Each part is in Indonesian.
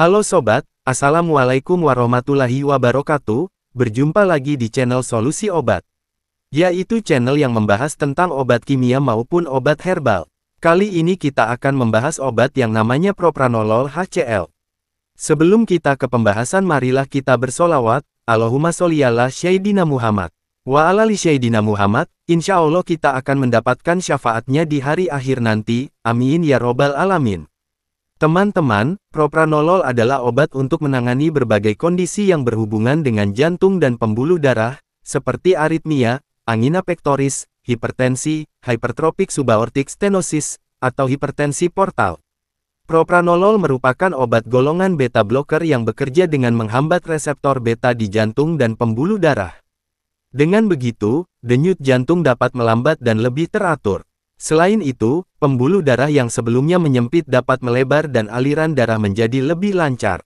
Halo sobat, Assalamualaikum warahmatullahi wabarakatuh. Berjumpa lagi di channel Solusi Obat, yaitu channel yang membahas tentang obat kimia maupun obat herbal. Kali ini kita akan membahas obat yang namanya propranolol HCl. Sebelum kita ke pembahasan, marilah kita bersolawat, Allahumma sholli ala Sayyidina Muhammad wa ala ali Sayyidina Muhammad. Insya Allah kita akan mendapatkan syafaatnya di hari akhir nanti, amin ya robbal alamin. Teman-teman, propranolol adalah obat untuk menangani berbagai kondisi yang berhubungan dengan jantung dan pembuluh darah, seperti aritmia, angina pectoris, hipertensi, hypertrophic subaortic stenosis, atau hipertensi portal. Propranolol merupakan obat golongan beta blocker yang bekerja dengan menghambat reseptor beta di jantung dan pembuluh darah. Dengan begitu, denyut jantung dapat melambat dan lebih teratur. Selain itu, pembuluh darah yang sebelumnya menyempit dapat melebar dan aliran darah menjadi lebih lancar.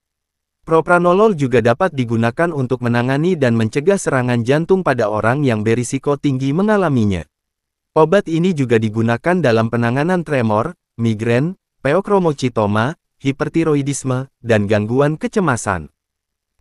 Propranolol juga dapat digunakan untuk menangani dan mencegah serangan jantung pada orang yang berisiko tinggi mengalaminya. Obat ini juga digunakan dalam penanganan tremor, migrain, pheochromocytoma, hipertiroidisme, dan gangguan kecemasan.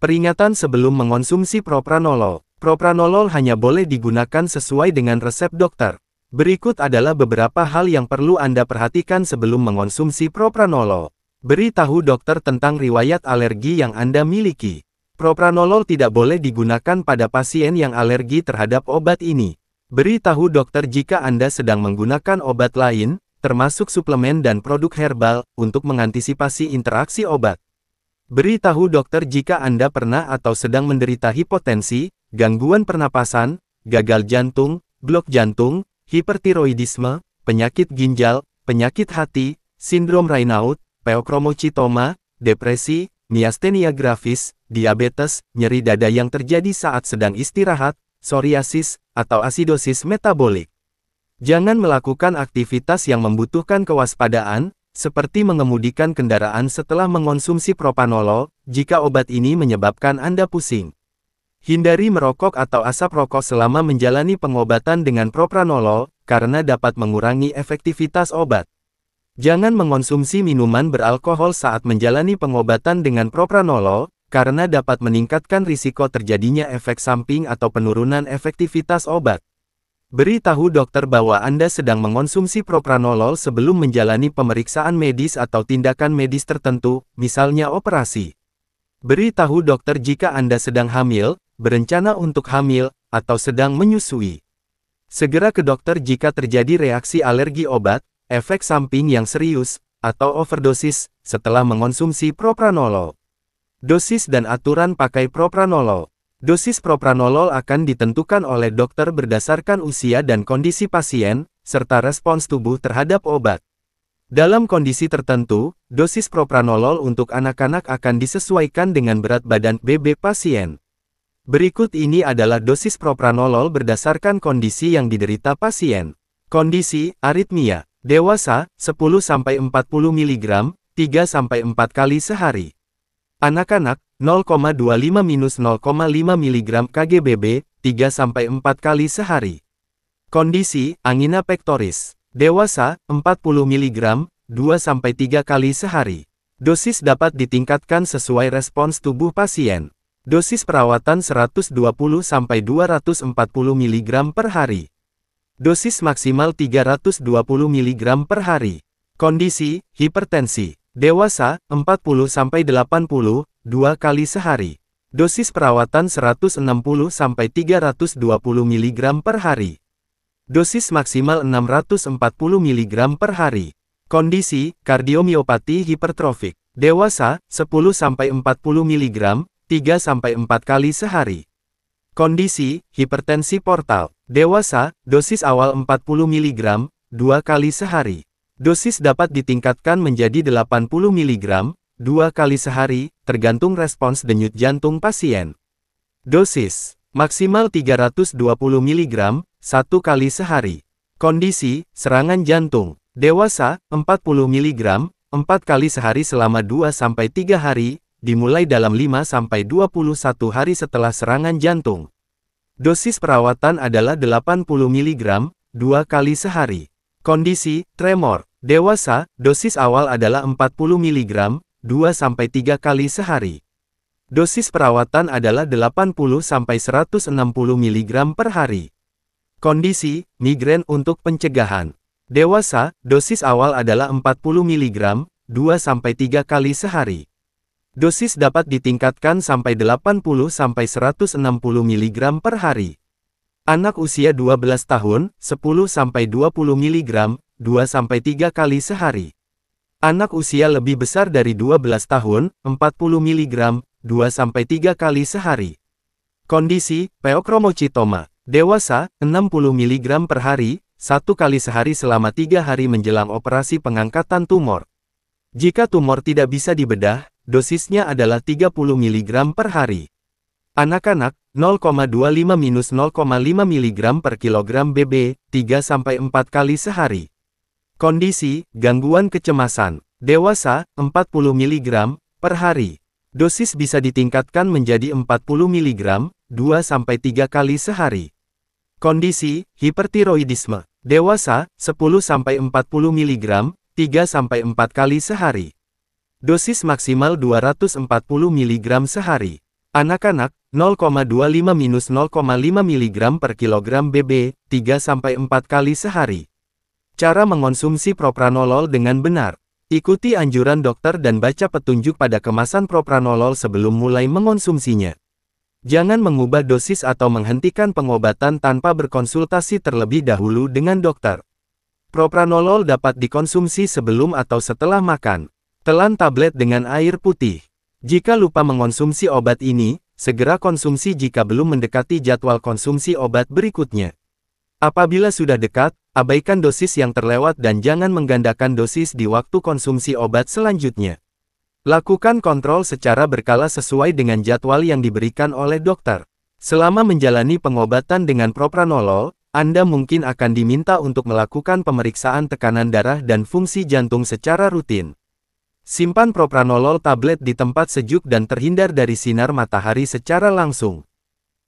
Peringatan sebelum mengonsumsi propranolol. Propranolol hanya boleh digunakan sesuai dengan resep dokter. Berikut adalah beberapa hal yang perlu Anda perhatikan sebelum mengonsumsi propranolol. Beritahu dokter tentang riwayat alergi yang Anda miliki. Propranolol tidak boleh digunakan pada pasien yang alergi terhadap obat ini. Beritahu dokter jika Anda sedang menggunakan obat lain, termasuk suplemen dan produk herbal, untuk mengantisipasi interaksi obat. Beritahu dokter jika Anda pernah atau sedang menderita hipotensi, gangguan pernapasan, gagal jantung, blok jantung, hipertiroidisme, penyakit ginjal, penyakit hati, sindrom Raynaud, pheochromocytoma, depresi, miastenia gravis, diabetes, nyeri dada yang terjadi saat sedang istirahat, psoriasis, atau asidosis metabolik. Jangan melakukan aktivitas yang membutuhkan kewaspadaan, seperti mengemudikan kendaraan setelah mengonsumsi propranolol, jika obat ini menyebabkan Anda pusing. Hindari merokok atau asap rokok selama menjalani pengobatan dengan propranolol, karena dapat mengurangi efektivitas obat. Jangan mengonsumsi minuman beralkohol saat menjalani pengobatan dengan propranolol, karena dapat meningkatkan risiko terjadinya efek samping atau penurunan efektivitas obat. Beritahu dokter bahwa Anda sedang mengonsumsi propranolol sebelum menjalani pemeriksaan medis atau tindakan medis tertentu, misalnya operasi. Beritahu dokter jika Anda sedang hamil, berencana untuk hamil, atau sedang menyusui. Segera ke dokter jika terjadi reaksi alergi obat, efek samping yang serius, atau overdosis, setelah mengonsumsi propranolol. Dosis dan aturan pakai propranolol. Dosis propranolol akan ditentukan oleh dokter berdasarkan usia dan kondisi pasien, serta respons tubuh terhadap obat. Dalam kondisi tertentu, dosis propranolol untuk anak-anak akan disesuaikan dengan berat badan BB pasien. Berikut ini adalah dosis propranolol berdasarkan kondisi yang diderita pasien. Kondisi, aritmia, dewasa, 10-40 mg, 3-4 kali sehari. Anak-anak, 0,25-0,5 mg Kgbb, 3-4 kali sehari. Kondisi, angina pectoris. Dewasa, 40 mg, 2-3 kali sehari. Dosis dapat ditingkatkan sesuai respons tubuh pasien. Dosis perawatan 120-240 mg per hari. Dosis maksimal 320 mg per hari. Kondisi, hipertensi. Dewasa, 40-80, 2 kali sehari. Dosis perawatan 160-320 mg per hari. Dosis maksimal 640 mg per hari. Kondisi, kardiomiopati hipertrofik. Dewasa, 10-40 mg, 3-4 kali sehari. Kondisi, hipertensi portal. Dewasa, dosis awal 40 mg, 2 kali sehari. Dosis dapat ditingkatkan menjadi 80 mg, 2 kali sehari, tergantung respons denyut jantung pasien. Dosis, maksimal 320 mg, 1 kali sehari. Kondisi, serangan jantung. Dewasa, 40 mg, 4 kali sehari selama 2-3 hari, dimulai dalam 5-21 hari setelah serangan jantung. Dosis perawatan adalah 80 mg, 2 kali sehari. Kondisi, tremor. Dewasa, dosis awal adalah 40 mg, 2-3 kali sehari. Dosis perawatan adalah 80-160 mg per hari. Kondisi, migrain untuk pencegahan. Dewasa, dosis awal adalah 40 mg, 2-3 kali sehari. Dosis dapat ditingkatkan sampai 80-160 mg per hari. Anak usia 12 tahun, 10-20 mg, 2-3 kali sehari. Anak usia lebih besar dari 12 tahun, 40 mg, 2-3 kali sehari. Kondisi, pheochromocytoma. Dewasa, 60 mg per hari, 1 kali sehari selama 3 hari menjelang operasi pengangkatan tumor. Jika tumor tidak bisa dibedah, dosisnya adalah 30 mg per hari. Anak-anak, 0,25-0,5 mg per kilogram BB, 3-4 kali sehari. Kondisi, gangguan kecemasan. Dewasa, 40 mg per hari. Dosis bisa ditingkatkan menjadi 40 mg, 2-3 kali sehari. Kondisi, hipertiroidisme. Dewasa, 10-40 mg, 3-4 kali sehari. Dosis maksimal 240 mg sehari. Anak-anak, 0,25-0,5 mg per kilogram BB, 3-4 kali sehari. Cara mengonsumsi propranolol dengan benar. Ikuti anjuran dokter dan baca petunjuk pada kemasan propranolol sebelum mulai mengonsumsinya. Jangan mengubah dosis atau menghentikan pengobatan tanpa berkonsultasi terlebih dahulu dengan dokter. Propranolol dapat dikonsumsi sebelum atau setelah makan. Telan tablet dengan air putih. Jika lupa mengonsumsi obat ini, segera konsumsi jika belum mendekati jadwal konsumsi obat berikutnya. Apabila sudah dekat, abaikan dosis yang terlewat dan jangan menggandakan dosis di waktu konsumsi obat selanjutnya. Lakukan kontrol secara berkala sesuai dengan jadwal yang diberikan oleh dokter. Selama menjalani pengobatan dengan propranolol, Anda mungkin akan diminta untuk melakukan pemeriksaan tekanan darah dan fungsi jantung secara rutin. Simpan propranolol tablet di tempat sejuk dan terhindar dari sinar matahari secara langsung.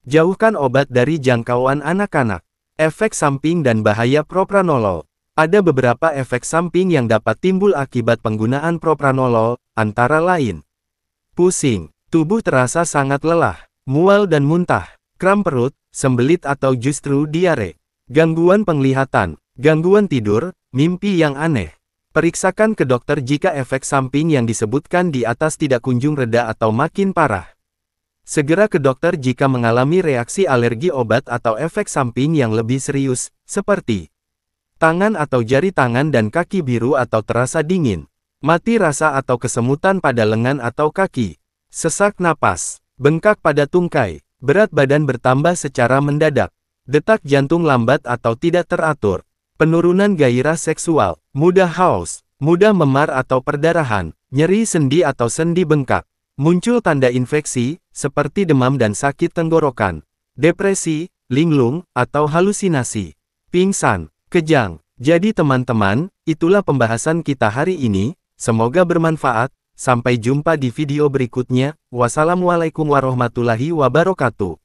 Jauhkan obat dari jangkauan anak-anak. Efek samping dan bahaya propranolol. Ada beberapa efek samping yang dapat timbul akibat penggunaan propranolol, antara lain pusing, tubuh terasa sangat lelah, mual dan muntah, kram perut, sembelit atau justru diare, gangguan penglihatan, gangguan tidur, mimpi yang aneh. Periksakan ke dokter jika efek samping yang disebutkan di atas tidak kunjung reda atau makin parah. Segera ke dokter jika mengalami reaksi alergi obat atau efek samping yang lebih serius, seperti tangan atau jari tangan dan kaki biru atau terasa dingin, mati rasa atau kesemutan pada lengan atau kaki, sesak napas, bengkak pada tungkai, berat badan bertambah secara mendadak, detak jantung lambat atau tidak teratur, penurunan gairah seksual, mudah haus, mudah memar atau perdarahan, nyeri sendi atau sendi bengkak, muncul tanda infeksi, seperti demam dan sakit tenggorokan, depresi, linglung, atau halusinasi, pingsan, kejang. Jadi teman-teman, itulah pembahasan kita hari ini, semoga bermanfaat, sampai jumpa di video berikutnya, wassalamualaikum warahmatullahi wabarakatuh.